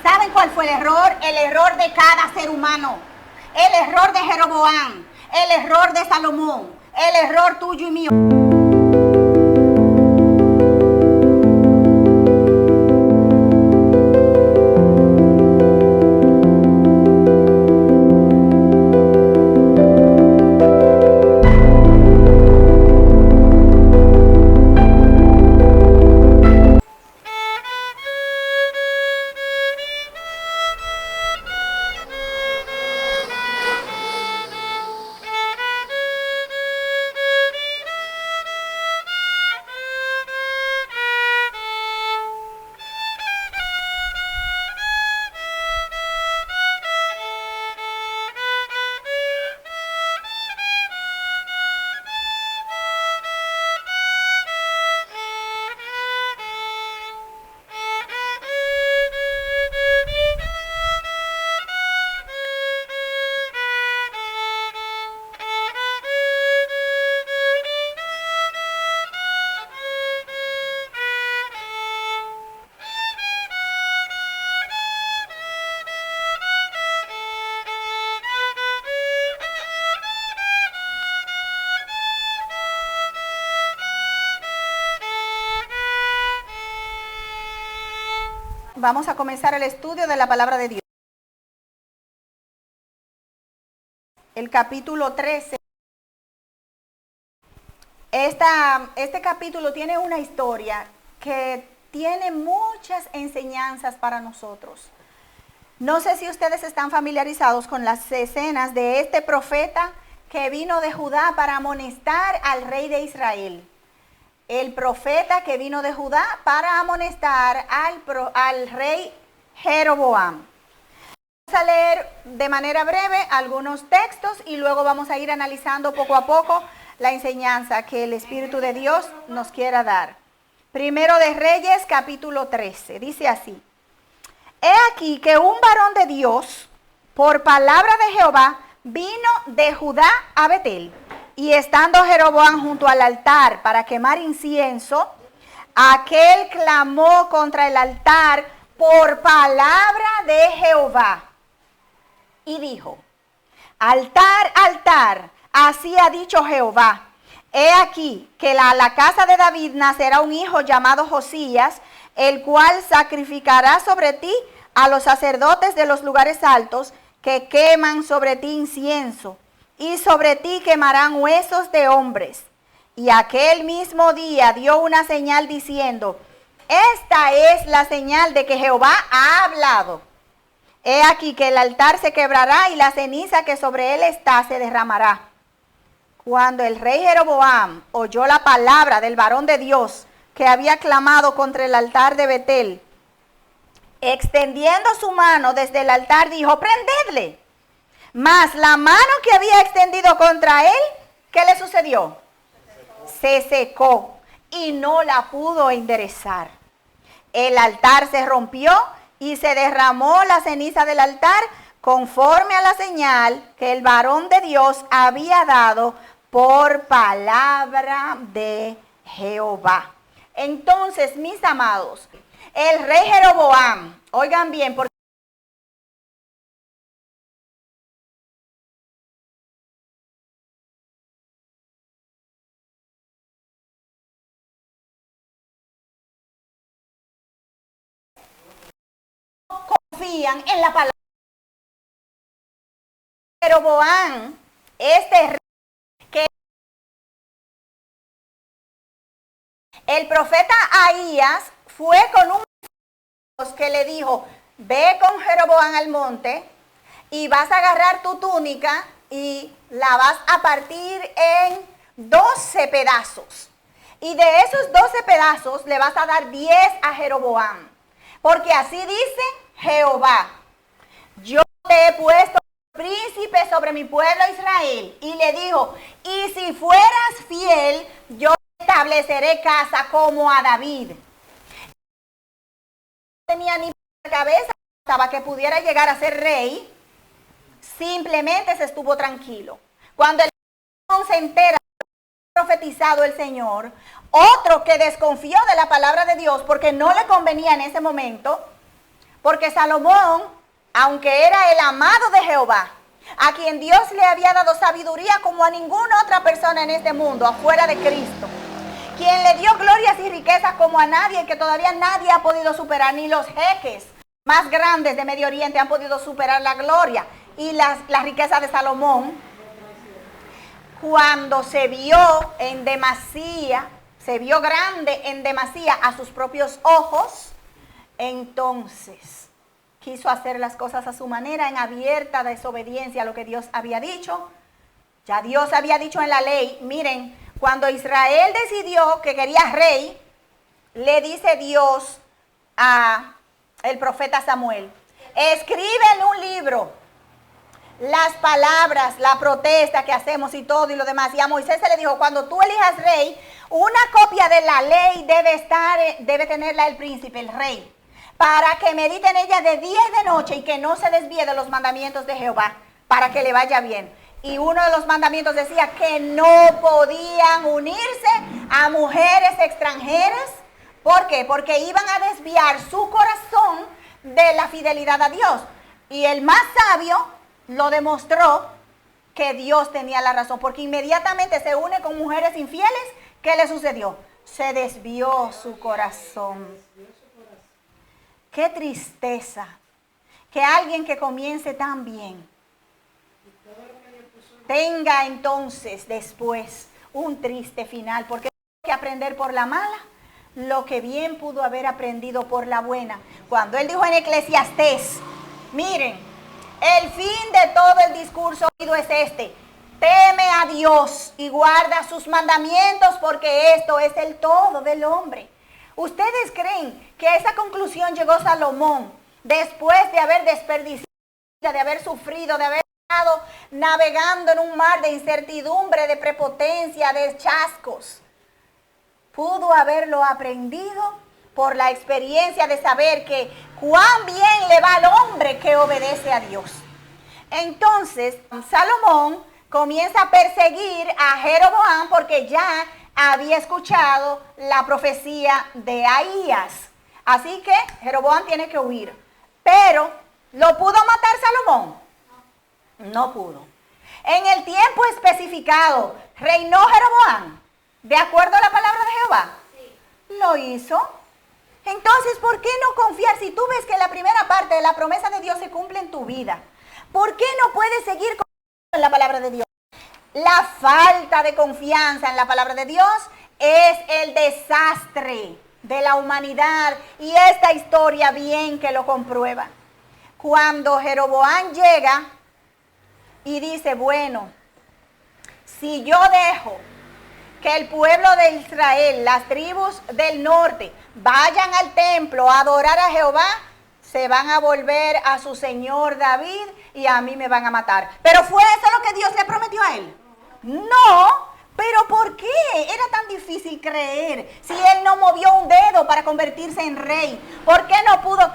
¿Saben cuál fue el error? El error de cada ser humano. El error de Jeroboam, el error de Salomón, el error tuyo y mío. Vamos a comenzar el estudio de la palabra de Dios. El capítulo 13. Este capítulo tiene una historia que tiene muchas enseñanzas para nosotros. No sé si ustedes están familiarizados con las escenas de este profeta que vino de Judá para amonestar al rey de Israel. El profeta que vino de Judá para amonestar al rey Jeroboam. Vamos a leer de manera breve algunos textos y luego vamos a ir analizando poco a poco la enseñanza que el Espíritu de Dios nos quiera dar. Primero de Reyes, capítulo 13, dice así: He aquí que un varón de Dios, por palabra de Jehová, vino de Judá a Betel. Y estando Jeroboam junto al altar para quemar incienso, aquel clamó contra el altar por palabra de Jehová. Y dijo: Altar, altar, así ha dicho Jehová. He aquí que a la casa de David nacerá un hijo llamado Josías, el cual sacrificará sobre ti a los sacerdotes de los lugares altos que queman sobre ti incienso. Y sobre ti quemarán huesos de hombres. Y aquel mismo día dio una señal diciendo: Esta es la señal de que Jehová ha hablado. He aquí que el altar se quebrará y la ceniza que sobre él está se derramará. Cuando el rey Jeroboam oyó la palabra del varón de Dios que había clamado contra el altar de Betel, extendiendo su mano desde el altar, dijo: Prendedle. Mas la mano que había extendido contra él, ¿qué le sucedió? Se secó y no la pudo enderezar. El altar se rompió y se derramó la ceniza del altar conforme a la señal que el varón de Dios había dado por palabra de Jehová. Entonces, mis amados, el rey Jeroboam, oigan bien, porque confían en la palabra. Jeroboam, este rey, que el profeta Ahías fue con un que le dijo: ve con Jeroboam al monte y vas a agarrar tu túnica y la vas a partir en 12 pedazos. Y de esos 12 pedazos le vas a dar 10 a Jeroboam. Porque así dice Jehová: yo te he puesto príncipe sobre mi pueblo Israel. Y le dijo: y si fueras fiel, yo estableceré casa como a David. No tenía ni cabeza para que pudiera llegar a ser rey. Simplemente se estuvo tranquilo. Cuando el se entera profetizado el Señor, otro que desconfió de la palabra de Dios porque no le convenía en ese momento, Porque Salomón, aunque era el amado de Jehová, a quien Dios le había dado sabiduría como a ninguna otra persona en este mundo, afuera de Cristo, quien le dio glorias y riquezas como a nadie, que todavía nadie ha podido superar, ni los jeques más grandes de Medio Oriente han podido superar la gloria y la riqueza de Salomón. Cuando se vio en demasía, se vio grande en demasía a sus propios ojos, entonces quiso hacer las cosas a su manera, en abierta desobediencia a lo que Dios había dicho. Ya Dios había dicho en la ley, miren, cuando Israel decidió que quería rey, le dice Dios a el profeta Samuel, escribe en un libro las palabras, la protesta que hacemos y todo y lo demás. Y a Moisés se le dijo, cuando tú elijas rey, una copia de la ley debe tenerla el príncipe, el rey, para que medite en ella de día y de noche y que no se desvíe de los mandamientos de Jehová, para que le vaya bien. Y uno de los mandamientos decía que no podían unirse a mujeres extranjeras. ¿Por qué? Porque iban a desviar su corazón de la fidelidad a Dios. Y el más sabio lo demostró que Dios tenía la razón, porque inmediatamente se une con mujeres infieles. ¿Qué le sucedió? Se desvió su corazón. Qué tristeza que alguien que comience tan bien tenga entonces después un triste final, porque hay que aprender por la mala lo que bien pudo haber aprendido por la buena. Cuando él dijo en Eclesiastés, miren, el fin de todo el discurso oído es este: teme a Dios y guarda sus mandamientos, porque esto es el todo del hombre. ¿Ustedes creen que a esa conclusión llegó Salomón después de haber desperdiciado, de haber sufrido, de haber estado navegando en un mar de incertidumbre, de prepotencia, de chascos? Pudo haberlo aprendido por la experiencia de saber que cuán bien le va al hombre que obedece a Dios. Entonces, Salomón comienza a perseguir a Jeroboam porque ya había escuchado la profecía de Ahías. Así que Jeroboam tiene que huir. Pero, ¿lo pudo matar Salomón? No pudo. En el tiempo especificado, ¿reinó Jeroboam de acuerdo a la palabra de Jehová? Sí. Lo hizo. Entonces, ¿por qué no confiar? Si tú ves que la primera parte de la promesa de Dios se cumple en tu vida, ¿por qué no puedes seguir confiando en la palabra de Dios? La falta de confianza en la palabra de Dios es el desastre de la humanidad, y esta historia bien que lo comprueba. Cuando Jeroboam llega y dice, bueno, si yo dejo que el pueblo de Israel, las tribus del norte, vayan al templo a adorar a Jehová, se van a volver a su señor David y a mí me van a matar. ¿Pero fue eso lo que Dios le prometió a él? No. ¿Pero por qué era tan difícil creer si él no movió un dedo para convertirse en rey? ¿Por qué no pudo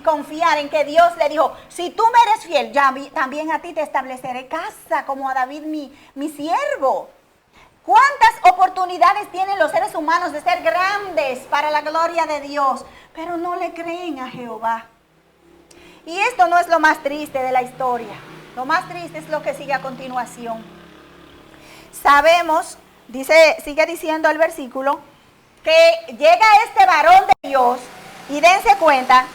confiar en que Dios le dijo, si tú me eres fiel, también a ti te estableceré casa como a David mi siervo? ¿Cuántas oportunidades tienen los seres humanos de ser grandes para la gloria de Dios? Pero no le creen a Jehová. Y esto no es lo más triste de la historia. Lo más triste es lo que sigue a continuación. Sabemos, sigue diciendo el versículo, que llega este varón de Dios, y dense cuenta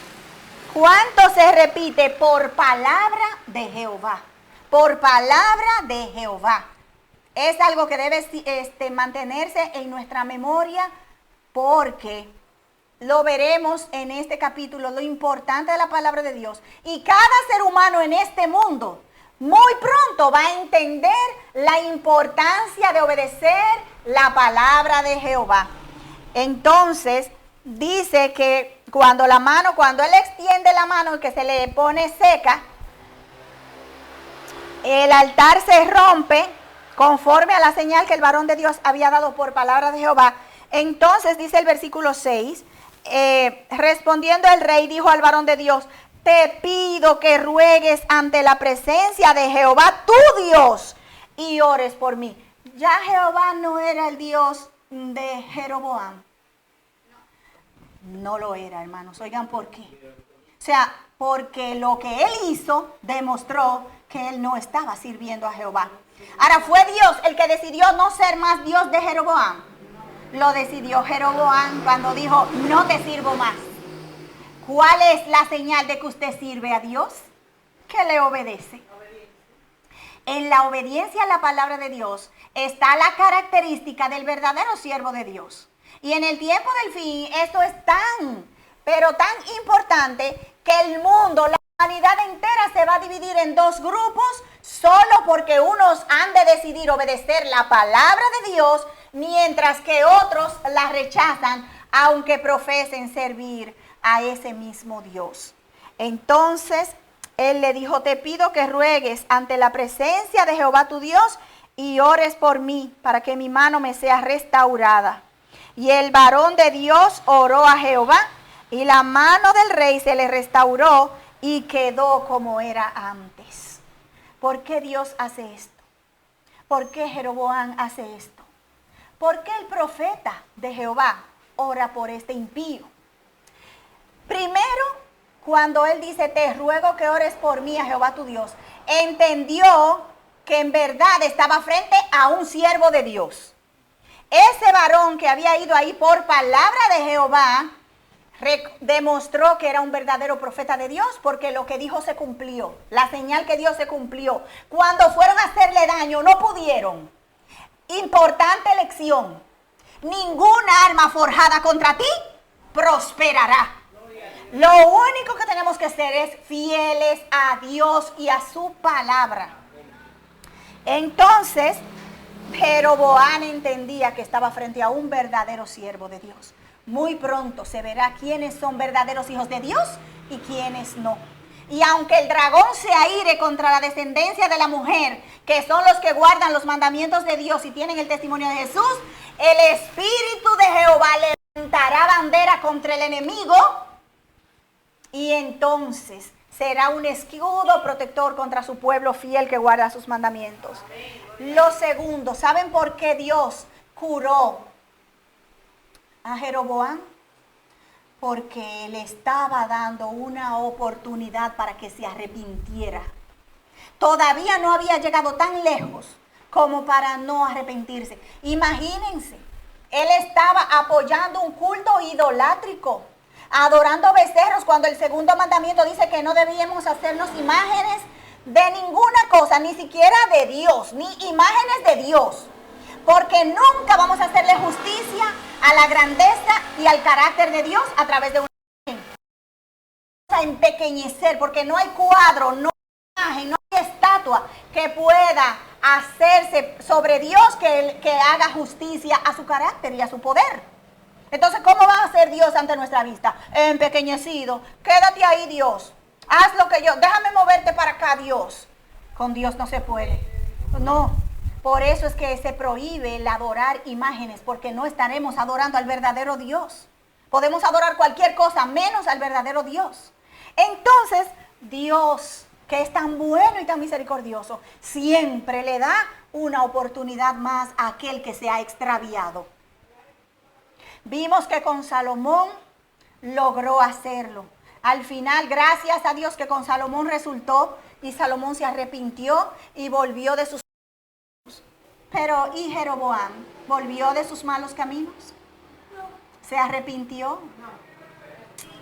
cuánto se repite por palabra de Jehová. Por palabra de Jehová. Es algo que debe mantenerse en nuestra memoria, porque lo veremos en este capítulo, lo importante de la palabra de Dios. Y cada ser humano en este mundo muy pronto va a entender la importancia de obedecer la palabra de Jehová. Entonces, dice que cuando él extiende la mano y que se le pone seca, el altar se rompe conforme a la señal que el varón de Dios había dado por palabra de Jehová. Entonces, dice el versículo 6, respondiendo el rey, dijo al varón de Dios, te pido que ruegues ante la presencia de Jehová tu Dios y ores por mí. Ya Jehová no era el Dios de Jeroboam. No lo era, hermanos. Oigan por qué. O sea, porque lo que él hizo demostró que él no estaba sirviendo a Jehová. Ahora, ¿fue Dios el que decidió no ser más Dios de Jeroboam? Lo decidió Jeroboam cuando dijo, no te sirvo más. ¿Cuál es la señal de que usted sirve a Dios? Que le obedece. En la obediencia a la palabra de Dios está la característica del verdadero siervo de Dios. Y en el tiempo del fin, esto es tan, pero tan importante que el mundo, la humanidad entera se va a dividir en dos grupos solo porque unos han de decidir obedecer la palabra de Dios, mientras que otros la rechazan, aunque profesen servir a ese mismo Dios. Entonces, él le dijo, te pido que ruegues ante la presencia de Jehová tu Dios y ores por mí para que mi mano me sea restaurada. Y el varón de Dios oró a Jehová y la mano del rey se le restauró y quedó como era antes. ¿Por qué Dios hace esto? ¿Por qué Jeroboam hace esto? ¿Por qué el profeta de Jehová ora por este impío? Primero, cuando él dice, te ruego que ores por mí a Jehová tu Dios, entendió que en verdad estaba frente a un siervo de Dios. Ese varón que había ido ahí por palabra de Jehová, demostró que era un verdadero profeta de Dios, porque lo que dijo se cumplió. La señal que dio se cumplió. Cuando fueron a hacerle daño, no pudieron. Importante lección. Ninguna arma forjada contra ti prosperará. Lo único que tenemos que ser es fieles a Dios y a su palabra. Entonces, Jeroboam entendía que estaba frente a un verdadero siervo de Dios. Muy pronto se verá quiénes son verdaderos hijos de Dios y quiénes no. Y aunque el dragón se aire contra la descendencia de la mujer, que son los que guardan los mandamientos de Dios y tienen el testimonio de Jesús, el Espíritu de Jehová levantará bandera contra el enemigo y entonces será un escudo protector contra su pueblo fiel que guarda sus mandamientos. Lo segundo, ¿saben por qué Dios curó a Jeroboam? Porque le estaba dando una oportunidad para que se arrepintiera. Todavía no había llegado tan lejos como para no arrepentirse. Imagínense, él estaba apoyando un culto idolátrico, adorando becerros, cuando el segundo mandamiento dice que no debíamos hacernos imágenes de ninguna cosa, ni siquiera de Dios, ni imágenes de Dios, porque nunca vamos a hacerle justicia a la grandeza y al carácter de Dios a través de una imagen. Vamos a empequeñecer, porque no hay cuadro, no hay imagen, no hay estatua que pueda hacerse sobre Dios que haga justicia a su carácter y a su poder. Entonces, ¿cómo va a ser Dios ante nuestra vista? Empequeñecido. Quédate ahí, Dios. Haz lo que yo. Déjame moverte para acá, Dios. Con Dios no se puede. No. Por eso es que se prohíbe el adorar imágenes, porque no estaremos adorando al verdadero Dios. Podemos adorar cualquier cosa, menos al verdadero Dios. Entonces, Dios, que es tan bueno y tan misericordioso, siempre le da una oportunidad más a aquel que se ha extraviado. Vimos que con Salomón logró hacerlo. Al final, gracias a Dios que con Salomón resultó y Salomón se arrepintió y volvió de sus caminos. Pero ¿y Jeroboam volvió de sus malos caminos? ¿Se arrepintió?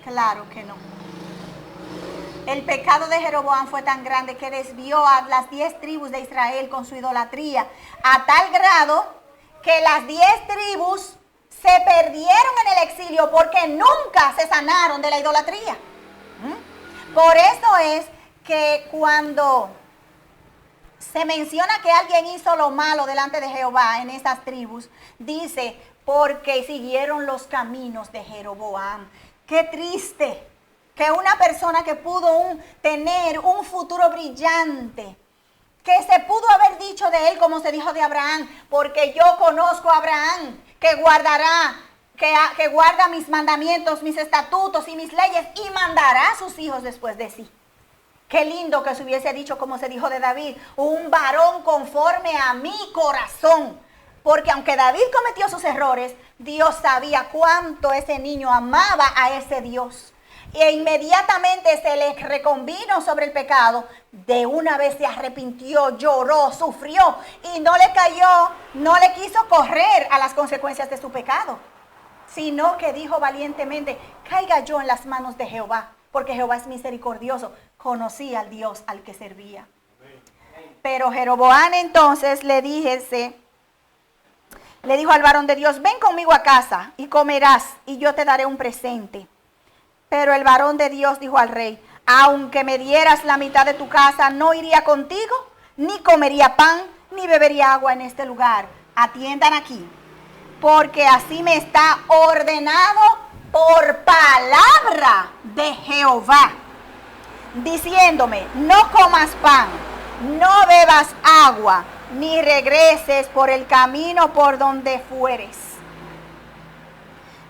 Claro que no. El pecado de Jeroboam fue tan grande que desvió a las 10 tribus de Israel con su idolatría, a tal grado que las 10 tribus se perdieron en el exilio porque nunca se sanaron de la idolatría. Por eso es que cuando se menciona que alguien hizo lo malo delante de Jehová en esas tribus, dice, porque siguieron los caminos de Jeroboam. Qué triste que una persona que pudo tener un futuro brillante, que se pudo haber dicho de él como se dijo de Abraham, porque yo conozco a Abraham, que guardará, que guarda mis mandamientos, mis estatutos y mis leyes, y mandará a sus hijos después de sí. Qué lindo que se hubiese dicho como se dijo de David, un varón conforme a mi corazón. Porque aunque David cometió sus errores, Dios sabía cuánto ese niño amaba a ese Dios. e inmediatamente se le reconvino sobre el pecado, de una vez se arrepintió, lloró, sufrió y no le cayó, no le quiso correr a las consecuencias de su pecado, sino que dijo valientemente, caiga yo en las manos de Jehová, porque Jehová es misericordioso. Conocía al Dios al que servía. Pero Jeroboam entonces le dijo al varón de Dios, ven conmigo a casa y comerás y yo te daré un presente. Pero el varón de Dios dijo al rey, aunque me dieras la mitad de tu casa, no iría contigo, ni comería pan, ni bebería agua en este lugar. Atiendan aquí, porque así me está ordenado por palabra de Jehová, diciéndome, no comas pan, no bebas agua, ni regreses por el camino por donde fueres.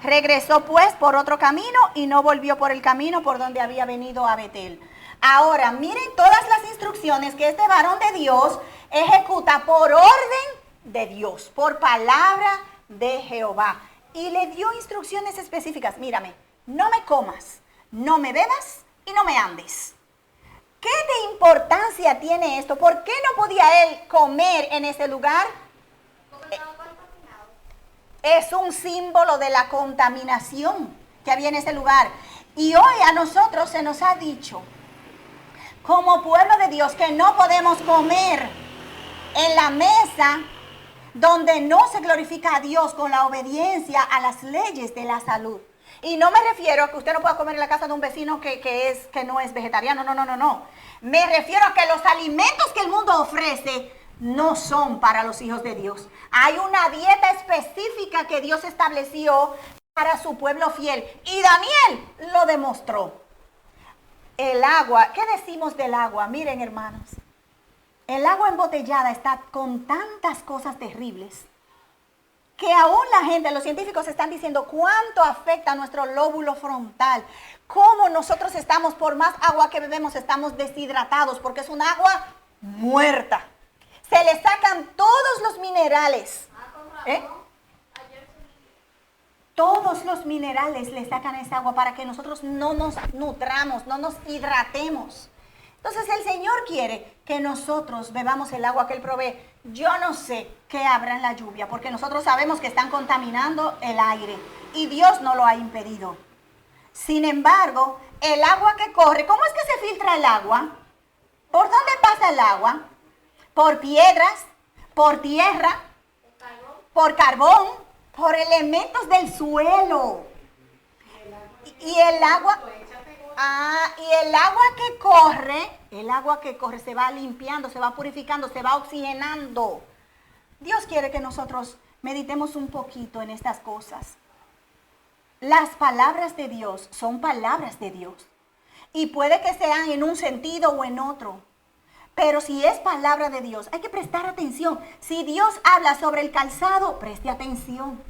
Regresó pues por otro camino y no volvió por el camino por donde había venido a Betel. Ahora, miren todas las instrucciones que este varón de Dios ejecuta por orden de Dios, por palabra de Jehová. Y le dio instrucciones específicas. Mírame, no me comas, no me bebas y no me andes. ¿Qué de importancia tiene esto? ¿Por qué no podía él comer en ese lugar? Es un símbolo de la contaminación que había en ese lugar. Y hoy a nosotros se nos ha dicho, como pueblo de Dios, que no podemos comer en la mesa donde no se glorifica a Dios con la obediencia a las leyes de la salud. Y no me refiero a que usted no pueda comer en la casa de un vecino que no es vegetariano, no. Me refiero a que los alimentos que el mundo ofrece no son para los hijos de Dios. Hay una dieta específica que Dios estableció para su pueblo fiel. Y Daniel lo demostró. El agua, ¿qué decimos del agua? Miren, hermanos, el agua embotellada está con tantas cosas terribles que aún la gente, los científicos están diciendo cuánto afecta a nuestro lóbulo frontal. Cómo nosotros estamos, por más agua que bebemos, estamos deshidratados porque es un agua muerta. Se le sacan todos los minerales. Todos los minerales le sacan a esa agua para que nosotros no nos nutramos, no nos hidratemos. Entonces el Señor quiere que nosotros bebamos el agua que Él provee. Yo no sé qué habrá en la lluvia, porque nosotros sabemos que están contaminando el aire y Dios no lo ha impedido. Sin embargo, el agua que corre, ¿cómo es que se filtra el agua? ¿Por dónde pasa el agua? Por piedras, por tierra, por carbón, por elementos del suelo. Y el agua que corre se va limpiando, se va purificando, se va oxigenando. Dios quiere que nosotros meditemos un poquito en estas cosas. Las palabras de Dios son palabras de Dios. Y puede que sean en un sentido o en otro. Pero si es palabra de Dios, hay que prestar atención. Si Dios habla sobre el calzado, preste atención.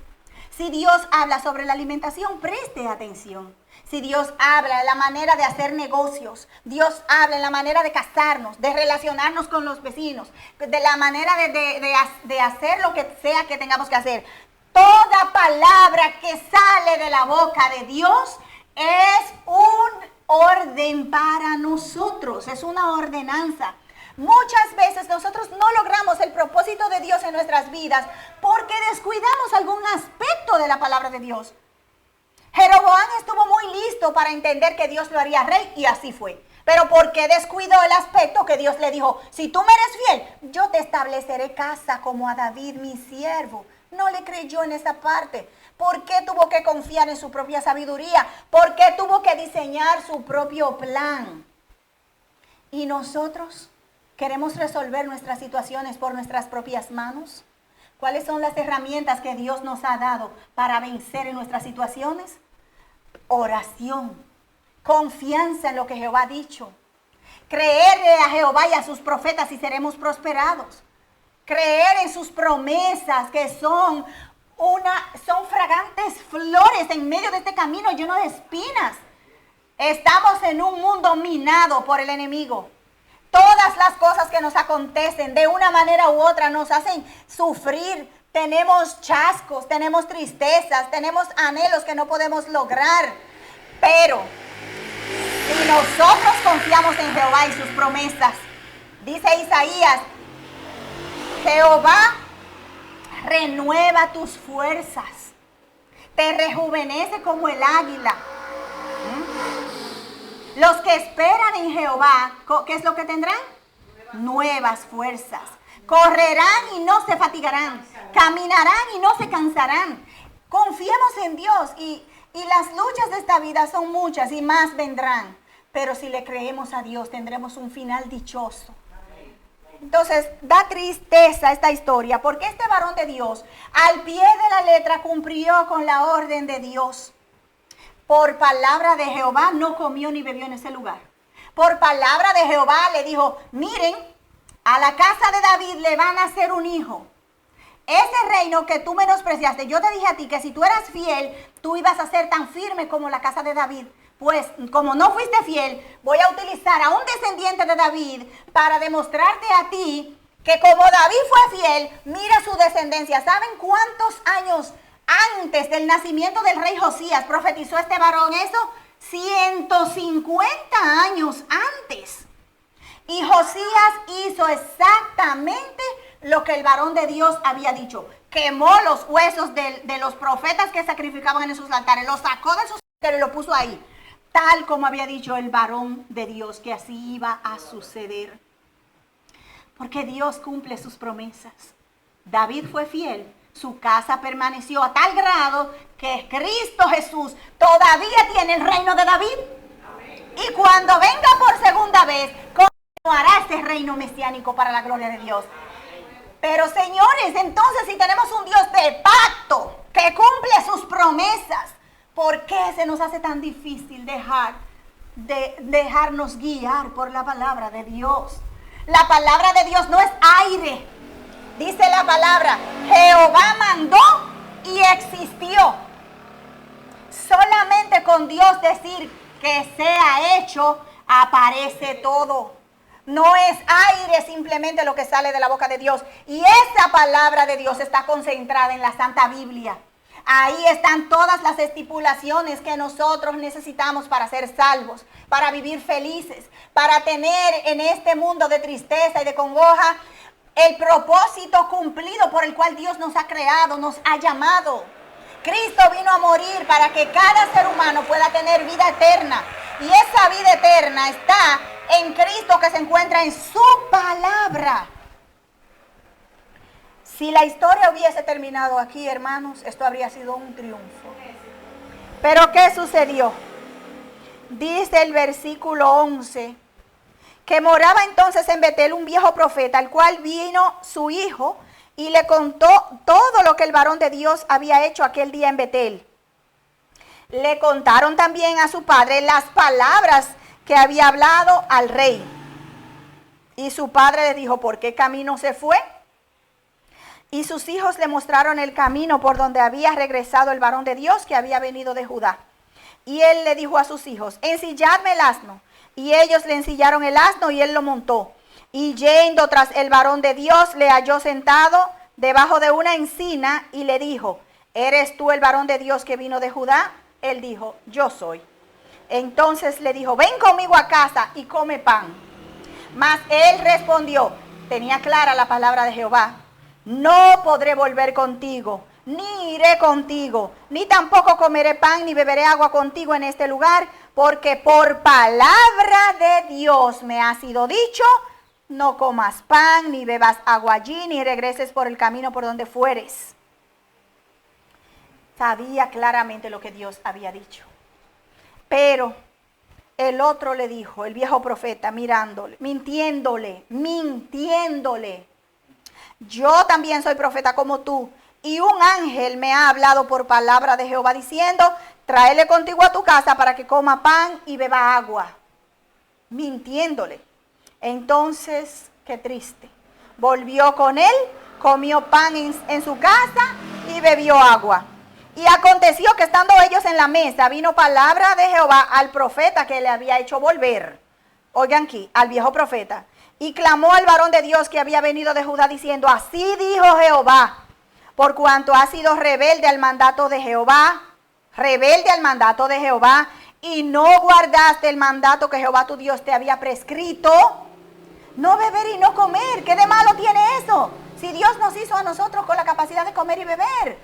Si Dios habla sobre la alimentación, preste atención. Si Dios habla de la manera de hacer negocios, Dios habla de la manera de casarnos, de relacionarnos con los vecinos, de la manera de hacer lo que sea que tengamos que hacer. Toda palabra que sale de la boca de Dios es un orden para nosotros, es una ordenanza. Muchas veces nosotros no logramos el propósito de Dios en nuestras vidas porque descuidamos algún aspecto de la palabra de Dios. Jeroboam estuvo muy listo para entender que Dios lo haría rey y así fue. Pero ¿por qué descuidó el aspecto que Dios le dijo? Si tú me eres fiel, yo te estableceré casa como a David mi siervo. No le creyó en esa parte. ¿Por qué tuvo que confiar en su propia sabiduría? ¿Por qué tuvo que diseñar su propio plan? ¿Y nosotros queremos resolver nuestras situaciones por nuestras propias manos? ¿Cuáles son las herramientas que Dios nos ha dado para vencer en nuestras situaciones? Oración, confianza en lo que Jehová ha dicho, creerle a Jehová y a sus profetas y seremos prosperados, creer en sus promesas que son fragantes flores en medio de este camino lleno de espinas. Estamos en un mundo minado por el enemigo. Todas las cosas que nos acontecen de una manera u otra nos hacen sufrir. Tenemos chascos, tenemos tristezas, tenemos anhelos que no podemos lograr. Pero si nosotros confiamos en Jehová y sus promesas, dice Isaías, Jehová renueva tus fuerzas, te rejuvenece como el águila. Los que esperan en Jehová, ¿qué es lo que tendrán? Nuevas fuerzas. Correrán y no se fatigarán, caminarán y no se cansarán. Confiemos en Dios y las luchas de esta vida son muchas y más vendrán. Pero si le creemos a Dios tendremos un final dichoso. Entonces da tristeza esta historia porque este varón de Dios al pie de la letra cumplió con la orden de Dios. Por palabra de Jehová no comió ni bebió en ese lugar. Por palabra de Jehová le dijo, miren, a la casa de David le van a hacer un hijo. Ese reino que tú menospreciaste, yo te dije a ti que si tú eras fiel, tú ibas a ser tan firme como la casa de David. Pues como no fuiste fiel, voy a utilizar a un descendiente de David para demostrarte a ti que como David fue fiel, mira su descendencia. ¿Saben cuántos años antes del nacimiento del rey Josías profetizó este varón eso? 150 años antes. Y Josías hizo exactamente lo que el varón de Dios había dicho. Quemó los huesos de los profetas que sacrificaban en esos altares. Los sacó de sus altares y lo puso ahí. Tal como había dicho el varón de Dios que así iba a suceder. Porque Dios cumple sus promesas. David fue fiel. Su casa permaneció a tal grado que Cristo Jesús todavía tiene el reino de David. Y cuando venga por segunda vez, continuará ese reino mesiánico para la gloria de Dios. Pero señores, entonces si tenemos un Dios de pacto que cumple sus promesas, ¿por qué se nos hace tan difícil dejarnos guiar por la palabra de Dios? La palabra de Dios no es aire. Dice la palabra, Jehová mandó y existió. Solamente con Dios decir que sea hecho, aparece todo. No es aire simplemente lo que sale de la boca de Dios. Y esa palabra de Dios está concentrada en la Santa Biblia. Ahí están todas las estipulaciones que nosotros necesitamos para ser salvos, para vivir felices, para tener en este mundo de tristeza y de congoja el propósito cumplido por el cual Dios nos ha creado, nos ha llamado. Cristo vino a morir para que cada ser humano pueda tener vida eterna. Y esa vida eterna está en Cristo que se encuentra en su palabra. Si la historia hubiese terminado aquí, hermanos, esto habría sido un triunfo. Pero ¿qué sucedió? Dice el versículo 11, que moraba entonces en Betel un viejo profeta, al cual vino su hijo y le contó todo lo que el varón de Dios había hecho aquel día en Betel. Le contaron también a su padre las palabras que había hablado al rey. Y su padre le dijo, ¿por qué camino se fue? Y sus hijos le mostraron el camino por donde había regresado el varón de Dios que había venido de Judá. Y él le dijo a sus hijos, ensilladme el asno. Y ellos le ensillaron el asno y él lo montó. Y yendo tras el varón de Dios, le halló sentado debajo de una encina y le dijo, ¿eres tú el varón de Dios que vino de Judá? Él dijo, yo soy. Entonces le dijo, ven conmigo a casa y come pan. Mas él respondió, tenía clara la palabra de Jehová, no podré volver contigo, ni iré contigo, ni tampoco comeré pan, ni beberé agua contigo en este lugar, porque por palabra de Dios me ha sido dicho, no comas pan, ni bebas agua allí, ni regreses por el camino por donde fueres. Sabía claramente lo que Dios había dicho. Pero el otro le dijo, el viejo profeta, mirándole, mintiéndole, yo también soy profeta como tú, y un ángel me ha hablado por palabra de Jehová diciendo, tráele contigo a tu casa para que coma pan y beba agua. Mintiéndole. Entonces, qué triste. Volvió con él, comió pan en su casa y bebió agua. Y aconteció que estando ellos en la mesa, vino palabra de Jehová al profeta que le había hecho volver. Oigan aquí, al viejo profeta. Y clamó al varón de Dios que había venido de Judá diciendo, así dijo Jehová, por cuanto ha sido rebelde al mandato de Jehová, y no guardaste el mandato que Jehová tu Dios te había prescrito, no beber y no comer. ¿Qué de malo tiene eso? Si Dios nos hizo a nosotros con la capacidad de comer y beber.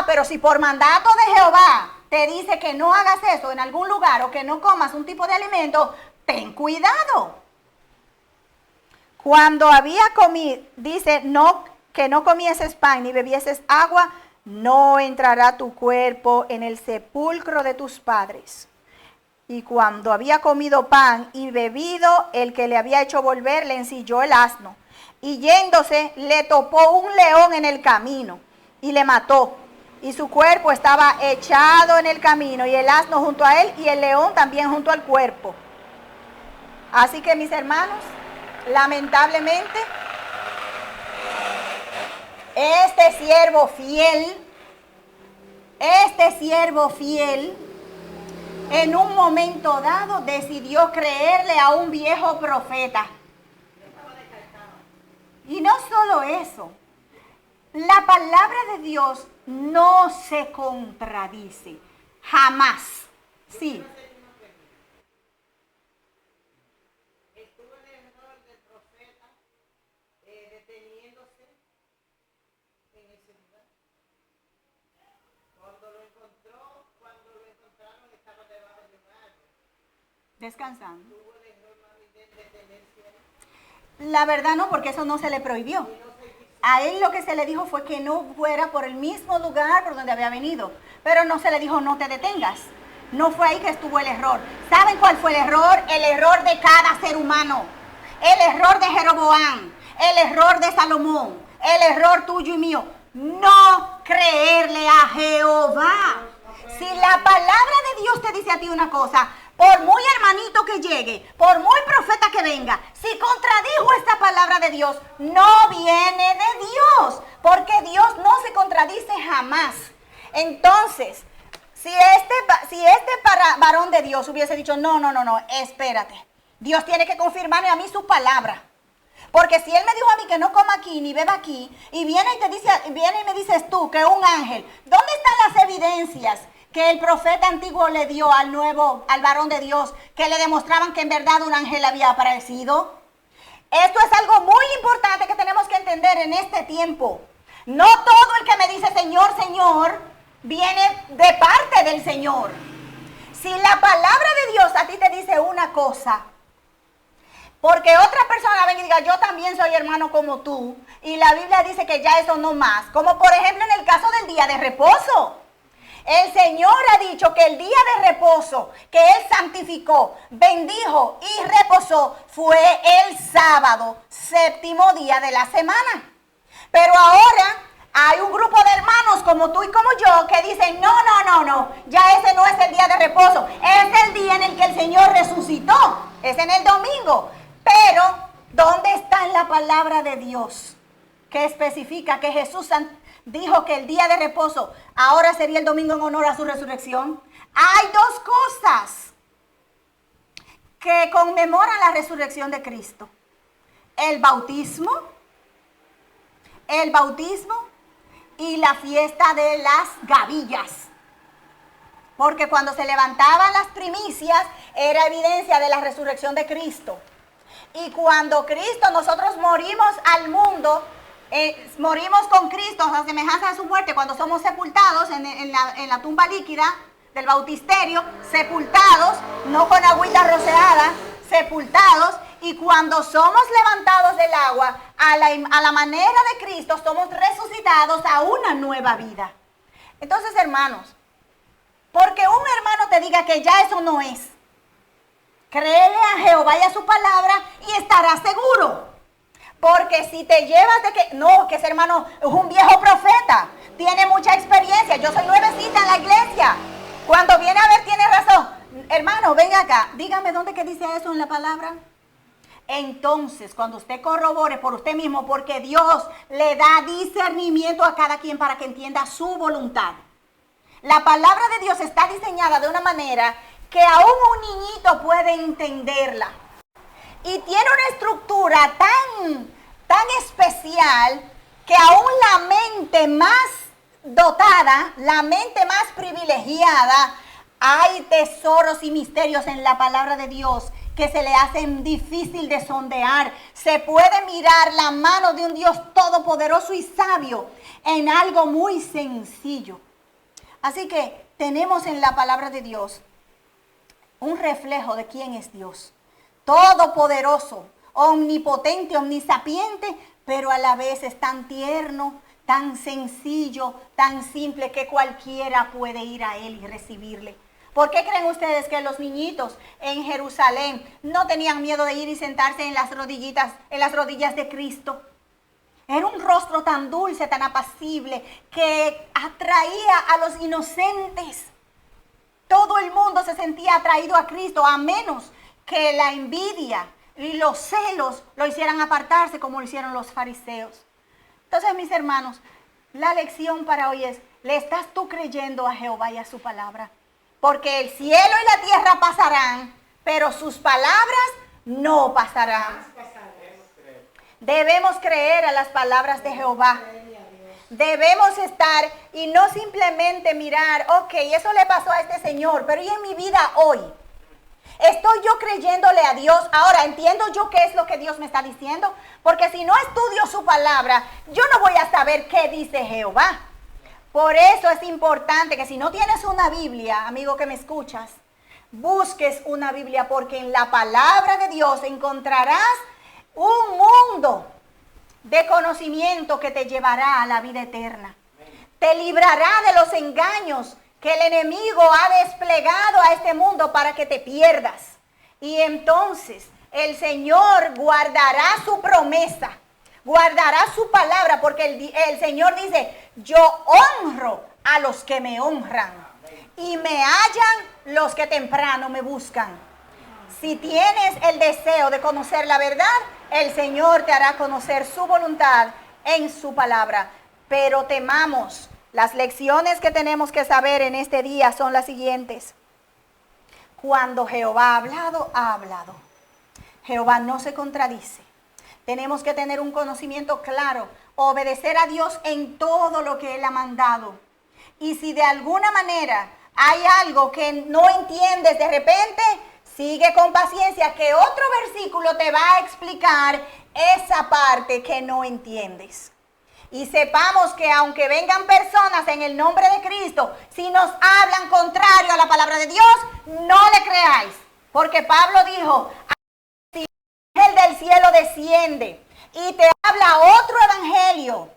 Pero si por mandato de Jehová te dice que no hagas eso en algún lugar o que no comas un tipo de alimento, ten cuidado. Cuando había comido, dice, no, que no comieses pan ni bebieses agua, no entrará tu cuerpo en el sepulcro de tus padres. Y cuando había comido pan y bebido, el que le había hecho volver le ensilló el asno. Y yéndose, le topó un león en el camino y le mató. Y su cuerpo estaba echado en el camino, y el asno junto a él, y el león también junto al cuerpo. Así que, mis hermanos, lamentablemente, este siervo fiel, en un momento dado decidió creerle a un viejo profeta. Y no solo eso, la palabra de Dios no se contradice, jamás. Sí. Estuvo en el error del profeta deteniéndose en ese lugar. Cuando lo encontraron estaba debajo de un árbol. Descansando. Tuvo el error más de detenerse ahí. La verdad no, porque eso no se le prohibió. A él lo que se le dijo fue que no fuera por el mismo lugar por donde había venido. Pero no se le dijo no te detengas. No fue ahí que estuvo el error. ¿Saben cuál fue el error? El error de cada ser humano. El error de Jeroboam. El error de Salomón. El error tuyo y mío. No creerle a Jehová. Si la palabra de Dios te dice a ti una cosa, por muy hermanito que llegue, por muy profeta que venga, si contradijo esta palabra de Dios, no viene de Dios, porque Dios no se contradice jamás. Entonces, si este varón de Dios hubiese dicho, no, espérate, Dios tiene que confirmarme a mí su palabra. Porque si él me dijo a mí que no coma aquí ni beba aquí, y viene y me dices tú que un ángel, ¿dónde están las evidencias que el profeta antiguo le dio al varón de Dios, que le demostraban que en verdad un ángel había aparecido? Esto es algo muy importante que tenemos que entender en este tiempo. No todo el que me dice Señor, Señor, viene de parte del Señor. Si la palabra de Dios a ti te dice una cosa, porque otra persona venga y diga, yo también soy hermano como tú, y la Biblia dice que ya eso no más, como por ejemplo en el caso del día de reposo. El Señor ha dicho que el día de reposo que Él santificó, bendijo y reposó fue el sábado, séptimo día de la semana. Pero ahora hay un grupo de hermanos como tú y como yo que dicen, no, ya ese no es el día de reposo, es el día en el que el Señor resucitó, es en el domingo. Pero, ¿dónde está en la palabra de Dios que especifica que Jesús dijo que el día de reposo ahora sería el domingo en honor a su resurrección? Hay dos cosas que conmemoran la resurrección de Cristo: el bautismo y la fiesta de las gavillas. Porque cuando se levantaban las primicias era evidencia de la resurrección de Cristo. Y cuando Cristo, nosotros morimos al mundo, morimos con Cristo a semejanza de su muerte cuando somos sepultados en la tumba líquida del bautisterio, sepultados, no con agüita rociada, sepultados, y cuando somos levantados del agua a la manera de Cristo, somos resucitados a una nueva vida. Entonces, hermanos, porque un hermano te diga que ya eso no es, créele a Jehová y a su palabra y estarás seguro. Porque si te llevas de que, no, que ese hermano es un viejo profeta, tiene mucha experiencia, yo soy nuevecita en la iglesia. Cuando viene a ver, tiene razón. Hermano, venga acá, dígame dónde que dice eso en la palabra. Entonces, cuando usted corrobore por usted mismo, porque Dios le da discernimiento a cada quien para que entienda su voluntad. La palabra de Dios está diseñada de una manera que aún un niñito puede entenderla. Y tiene una estructura tan especial que aún la mente más dotada, la mente más privilegiada, Hay tesoros y misterios en la palabra de Dios que se le hacen difícil de sondear. Se puede mirar la mano de un Dios todopoderoso y sabio en algo muy sencillo. Así que tenemos en la palabra de Dios un reflejo de quién es Dios. Todopoderoso, omnipotente, omnisapiente, pero a la vez es tan tierno, tan sencillo, tan simple que cualquiera puede ir a Él y recibirle. ¿Por qué creen ustedes que los niñitos en Jerusalén no tenían miedo de ir y sentarse en las rodillas de Cristo? Era un rostro tan dulce, tan apacible, que atraía a los inocentes. Todo el mundo se sentía atraído a Cristo, a menos que la envidia y los celos lo hicieran apartarse como lo hicieron los fariseos. Entonces, mis hermanos, la lección para hoy es, ¿le estás tú creyendo a Jehová y a su palabra? Porque el cielo y la tierra pasarán, pero sus palabras no pasarán. Debemos creer a las palabras de Jehová. Debemos estar y no simplemente mirar, ok, eso le pasó a este señor, pero ¿y en mi vida hoy? ¿Estoy yo creyéndole a Dios? Ahora, ¿entiendo yo qué es lo que Dios me está diciendo? Porque si no estudio su palabra, yo no voy a saber qué dice Jehová. Por eso es importante que si no tienes una Biblia, amigo que me escuchas, busques una Biblia, porque en la palabra de Dios encontrarás un mundo de conocimiento que te llevará a la vida eterna. Te librará de los engaños que el enemigo ha desplegado a este mundo para que te pierdas. Y entonces el Señor guardará su promesa, guardará su palabra, porque el Señor dice, yo honro a los que me honran y me hallan los que temprano me buscan. Si tienes el deseo de conocer la verdad, el Señor te hará conocer su voluntad en su palabra. Pero temamos, las lecciones que tenemos que saber en este día son las siguientes. Cuando Jehová ha hablado, ha hablado. Jehová no se contradice. Tenemos que tener un conocimiento claro, obedecer a Dios en todo lo que Él ha mandado. Y si de alguna manera hay algo que no entiendes de repente, sigue con paciencia, que otro versículo te va a explicar esa parte que no entiendes. Y sepamos que aunque vengan personas en el nombre de Cristo, si nos hablan contrario a la palabra de Dios, no le creáis. Porque Pablo dijo, si el ángel del cielo desciende y te habla otro evangelio,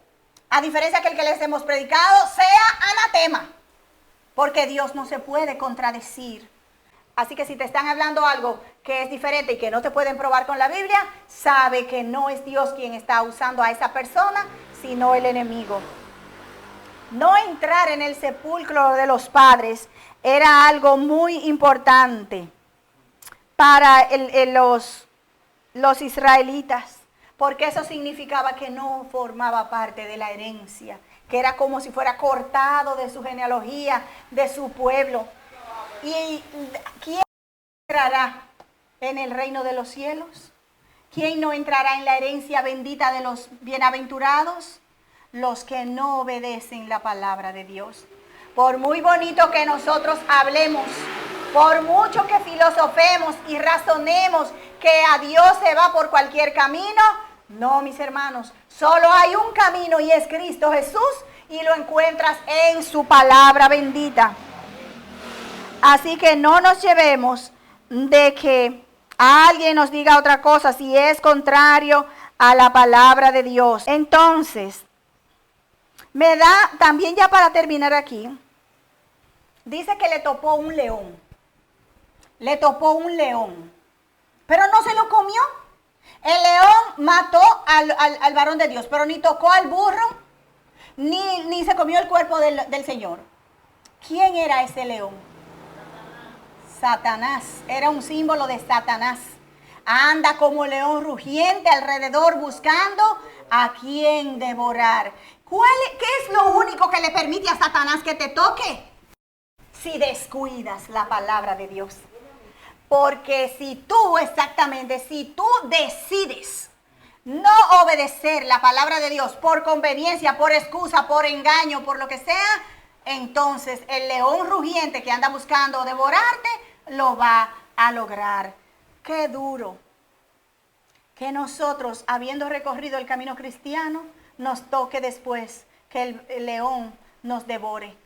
a diferencia que el que les hemos predicado, sea anatema. Porque Dios no se puede contradecir. Así que si te están hablando algo que es diferente y que no te pueden probar con la Biblia, sabe que no es Dios quien está usando a esa persona, sino el enemigo. No entrar en el sepulcro de los padres era algo muy importante para los israelitas, porque eso significaba que no formaba parte de la herencia, que era como si fuera cortado de su genealogía, de su pueblo. ¿Y quién entrará en el reino de los cielos? ¿Quién no entrará en la herencia bendita de los bienaventurados? Los que no obedecen la palabra de Dios. Por muy bonito que nosotros hablemos, por mucho que filosofemos y razonemos que a Dios se va por cualquier camino, no, mis hermanos, solo hay un camino y es Cristo Jesús, y lo encuentras en su palabra bendita. Así que no nos llevemos de que alguien nos diga otra cosa si es contrario a la palabra de Dios. Entonces, me da también, ya para terminar aquí, dice que le topó un león. Le topó un león, pero no se lo comió. El león mató al varón de Dios, pero ni tocó al burro, ni se comió el cuerpo del Señor. ¿Quién era ese león? Satanás. Era un símbolo de Satanás. Anda como león rugiente alrededor buscando a quien devorar. ¿Qué es lo único que le permite a Satanás que te toque? Si descuidas la palabra de Dios. Porque si tú decides no obedecer la palabra de Dios por conveniencia, por excusa, por engaño, por lo que sea, entonces el león rugiente que anda buscando devorarte, lo va a lograr. Qué duro que nosotros, habiendo recorrido el camino cristiano, nos toque después que el león nos devore,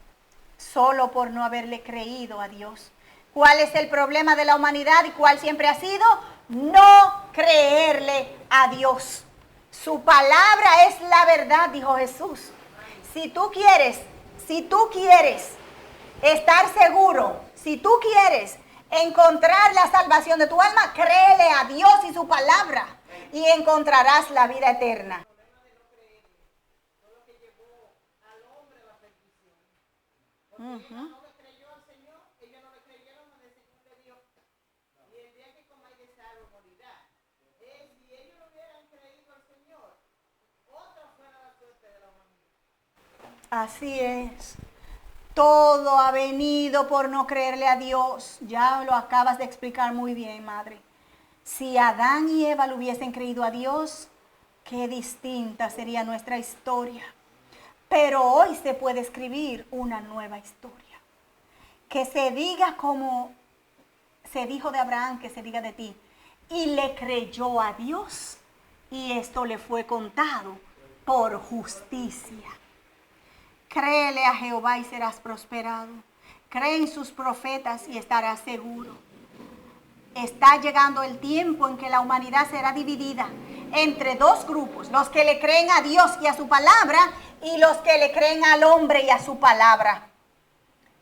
solo por no haberle creído a Dios. ¿Cuál es el problema de la humanidad y cuál siempre ha sido? No creerle a Dios. Su palabra es la verdad, dijo Jesús. Si tú quieres estar seguro, si tú quieres encontrar la salvación de tu alma, créele a Dios y su palabra y encontrarás la vida eterna. Así es. Todo ha venido por no creerle a Dios. Ya lo acabas de explicar muy bien, madre. Si Adán y Eva le hubiesen creído a Dios, qué distinta sería nuestra historia. Pero hoy se puede escribir una nueva historia. Que se diga como se dijo de Abraham, que se diga de ti. Y le creyó a Dios, y esto le fue contado por justicia. Créele a Jehová y serás prosperado. Cree en sus profetas y estarás seguro. Está llegando el tiempo en que la humanidad será dividida entre dos grupos, los que le creen a Dios y a su palabra y los que le creen al hombre y a su palabra.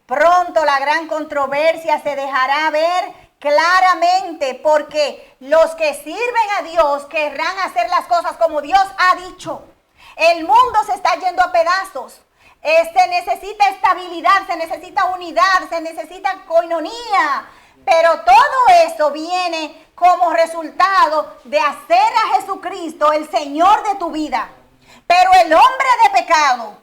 Pronto la gran controversia se dejará ver claramente, porque los que sirven a Dios querrán hacer las cosas como Dios ha dicho. El mundo se está yendo a pedazos. Se necesita estabilidad, se necesita unidad, se necesita coinonía. Pero todo eso viene como resultado de hacer a Jesucristo el Señor de tu vida. Pero el hombre de pecado,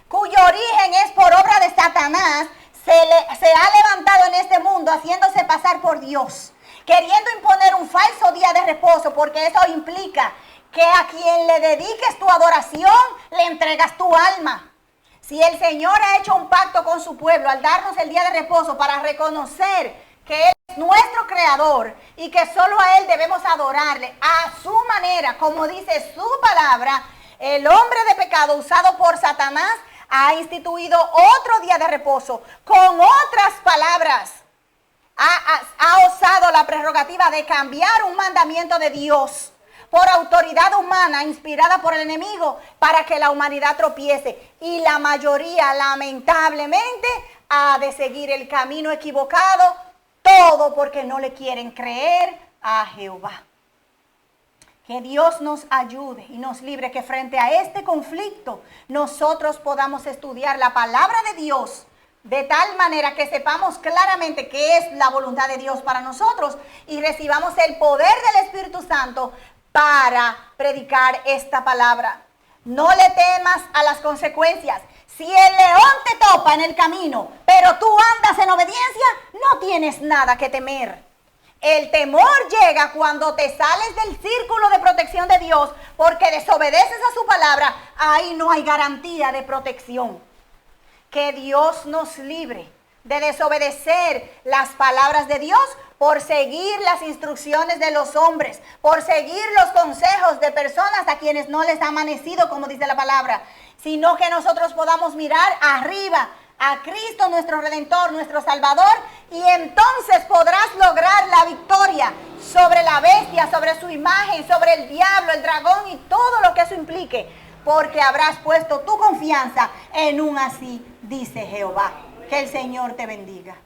cuyo origen es por obra de Satanás, se ha levantado en este mundo haciéndose pasar por Dios, queriendo imponer un falso día de reposo, porque eso implica que a quien le dediques tu adoración, le entregas tu alma. Si el Señor ha hecho un pacto con su pueblo al darnos el día de reposo para reconocer que Él es nuestro creador y que solo a Él debemos adorarle a su manera, como dice su palabra, el hombre de pecado usado por Satanás ha instituido otro día de reposo. Con otras palabras, ha osado la prerrogativa de cambiar un mandamiento de Dios por autoridad humana inspirada por el enemigo para que la humanidad tropiece. Y la mayoría, lamentablemente, ha de seguir el camino equivocado, todo porque no le quieren creer a Jehová. Que Dios nos ayude y nos libre, que frente a este conflicto nosotros podamos estudiar la palabra de Dios de tal manera que sepamos claramente qué es la voluntad de Dios para nosotros y recibamos el poder del Espíritu Santo para predicar esta palabra. No le temas a las consecuencias. Si el león te topa en el camino, pero tú andas en obediencia, no tienes nada que temer. El temor llega cuando te sales del círculo de protección de Dios, porque desobedeces a su palabra. Ahí no hay garantía de protección. Que Dios nos libre de desobedecer las palabras de Dios por seguir las instrucciones de los hombres, por seguir los consejos de personas a quienes no les ha amanecido, como dice la palabra, sino que nosotros podamos mirar arriba a Cristo, nuestro Redentor, nuestro Salvador, y entonces podrás lograr la victoria sobre la bestia, sobre su imagen, sobre el diablo, el dragón y todo lo que eso implique, porque habrás puesto tu confianza en un así, dice Jehová. Que el Señor te bendiga.